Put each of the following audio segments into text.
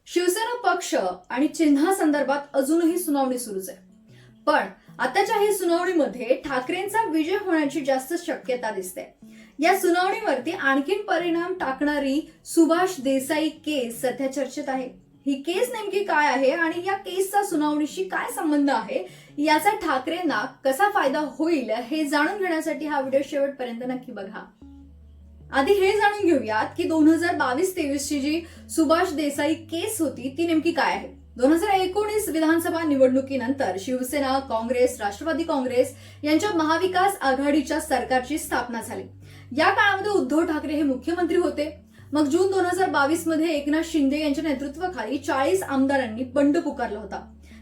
शिवसेना पक्ष आणि चिन्हासंदर्भात अजूनही सुनावणी सुरूच आहे. पण आताच्या ही सुनावणीमध्ये ठाकरेंचा विजय होण्याची जास्त शक्यता दिसते. या सुनावणीवरती आणखीन परिणाम टाकणारी सुभाष देसाई केस सध्या चर्चेत आहे. ही केस नेमकी काय आहे आणि या केसचा सुनावणीशी काय संबंध आहे, याचा ठाकरेंना कसा फायदा होईल हे जाणून घेण्यासाठी हा व्हिडिओ शेवटपर्यंत नक्की बघा. आधी हे जाणून घेऊयात की 2022-23 ची जी सुभाष देसाई केस होती ती नेमकी काय आहे. 2019 विधानसभा निवडणुकीनंतर शिवसेना, काँग्रेस, राष्ट्रवादी काँग्रेस यांच्या महाविकास आघाडीच्या सरकारची स्थापना झाली. या काळामध्ये उद्धव ठाकरे हे मुख्यमंत्री होते. मग जून 2022 मध्ये एकनाथ शिंदे यांच्या नेतृत्वाखाली 40 आमदारांनी बंड पुकारला होता.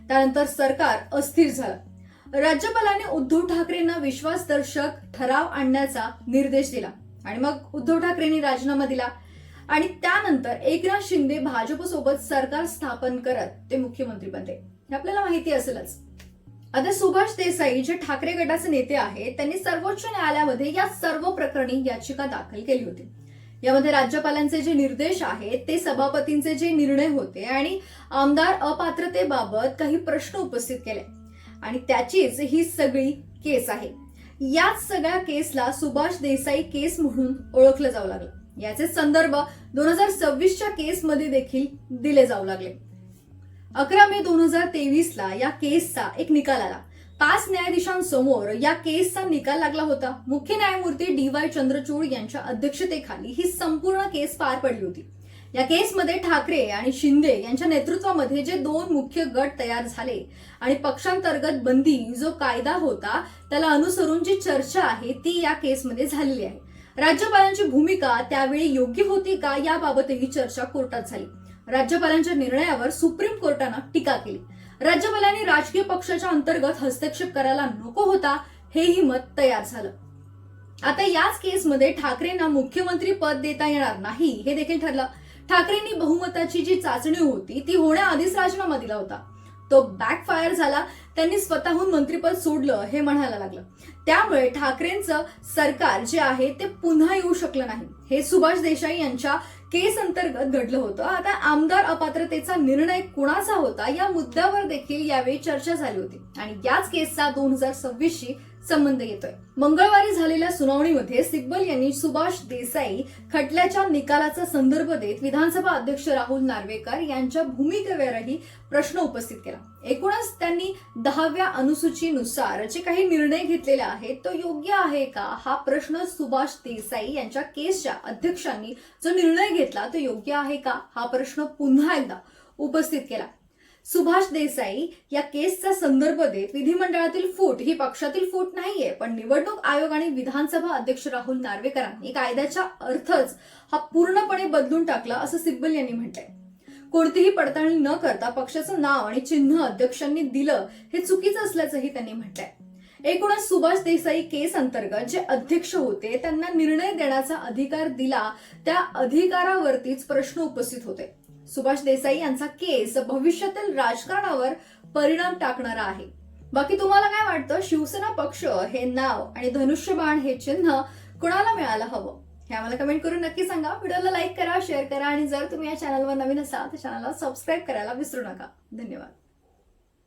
त्यानंतर सरकार अस्थिर झालं. राज्यपालांनी उद्धव ठाकरेंना विश्वासदर्शक ठराव आणण्याचा निर्देश दिला आणि मग उद्धव ठाकरेंनी राजीनामा दिला आणि त्यानंतर एकनाथ शिंदे भाजपसोबत सरकार स्थापन करत ते मुख्यमंत्री बनले. हे आपल्याला माहिती असेलच. आता सुभाष देसाई जे ठाकरे गटाचे नेते आहेत त्यांनी सर्वोच्च न्यायालयामध्ये या सर्व प्रकरणी याचिका दाखल केली होती. यामध्ये राज्यपालांचे जे निर्देश आहेत ते सभापतींचे जे निर्णय होते आणि आमदार अपात्रतेबाबत काही प्रश्न उपस्थित केले आणि त्याचीच ही सगळी केस आहे. याच सगळ्या केसला सुभाष देसाई केस म्हणून ओळखलं जाऊ लागलं. याचे संदर्भ 2026च्या केसमध्ये देखील दिले जाऊ लागले. 11 मे 2023 या केसचा एक निकाल आला. 5 न्यायाधीशांसमोर या केसचा निकाल लागला होता. मुख्य न्यायमूर्ती DY चंद्रचूड यांच्या अध्यक्षतेखाली ही संपूर्ण केस पार पडली होती. या केसमध्ये ठाकरे आणि शिंदे यांच्या नेतृत्वामध्ये जे 2 मुख्य गट तयार झाले आणि पक्षांतर्गत बंदी जो कायदा होता त्याला अनुसरून जी चर्चा आहे ती या केसमध्ये झालेली आहे. राज्यपालांची भूमिका त्यावेळी योग्य होती का याबाबतही चर्चा कोर्टात झाली. राज्यपालांच्या निर्णयावर सुप्रीम कोर्टानं टीका केली. राज्यपालांनी राजकीय पक्षाच्या अंतर्गत हस्तक्षेप करायला नको होता हेही मत तयार झालं. आता याच केसमध्ये ठाकरेंना मुख्यमंत्री पद देता येणार नाही हे देखील ठरलं. ठाकरेंनी बहुमताची जी चाचणी होती ती होण्याआधीच राजीनामा दिला होता. तो बॅकफायर झाला. त्यांनी स्वतःहून मंत्रिपद सोडलं हे म्हणायला लागलं. त्यामुळे ठाकरेंचं सरकार जे आहे ते पुन्हा येऊ शकलं नाही. हे सुभाष देसाई यांच्या केस अंतर्गत घडलं होतं. आता आमदार अपात्रतेचा निर्णय कुणाचा होता या मुद्द्यावर देखील यावेळी चर्चा झाली होती आणि याच केसचा 2026शी संबंध येतोय. मंगळवारी झालेल्या सुनावणीमध्ये सिब्बल यांनी सुभाष देसाई खटल्याच्या निकालाचा संदर्भ देत विधानसभा अध्यक्ष राहुल नार्वेकर यांच्या भूमिकेवरही प्रश्न उपस्थित केला. एकूणच त्यांनी 10व्या अनुसूचीनुसार जे काही निर्णय घेतलेले आहेत तो योग्य आहे का हा प्रश्न सुभाष देसाई यांच्या केसच्या अध्यक्षांनी जो निर्णय घेतला तो योग्य आहे का हा प्रश्न पुन्हा एकदा उपस्थित केला. सुभाष देसाई या केसचा संदर्भ देत विधिमंडळातील फूट ही पक्षातील फूट नाहीये, पण निवडणूक आयोग आणि विधानसभा अध्यक्ष राहुल नार्वेकरांनी कायद्याचा अर्थच हा पूर्णपणे बदलून टाकला असं सिब्बल यांनी म्हटलंय. कोणतीही पडताळणी न करता पक्षाचं नाव आणि चिन्ह अध्यक्षांनी दिलं हे चुकीचं असल्याचंही त्यांनी म्हटलंय. एकूणच सुभाष देसाई केस अंतर्गत जे अध्यक्ष होते त्यांना निर्णय देण्याचा अधिकार दिला, त्या अधिकारावरतीच प्रश्न उपस्थित होते. सुभाष देसाई यांचा केस भविष्यातील राजकारणावर परिणाम टाकणारा आहे. बाकी तुम्हाला काय वाटतं? शिवसेना पक्ष हे नाव आणि धनुष्यबाण हे चिन्ह कुणाला मिळायला हवं हे आम्हाला कमेंट करून नक्की सांगा. व्हिडिओला लाईक करा, शेअर करा आणि जर तुम्ही या चॅनलवर नवीन असाल तर चॅनलला सबस्क्राईब करायला विसरू नका. धन्यवाद.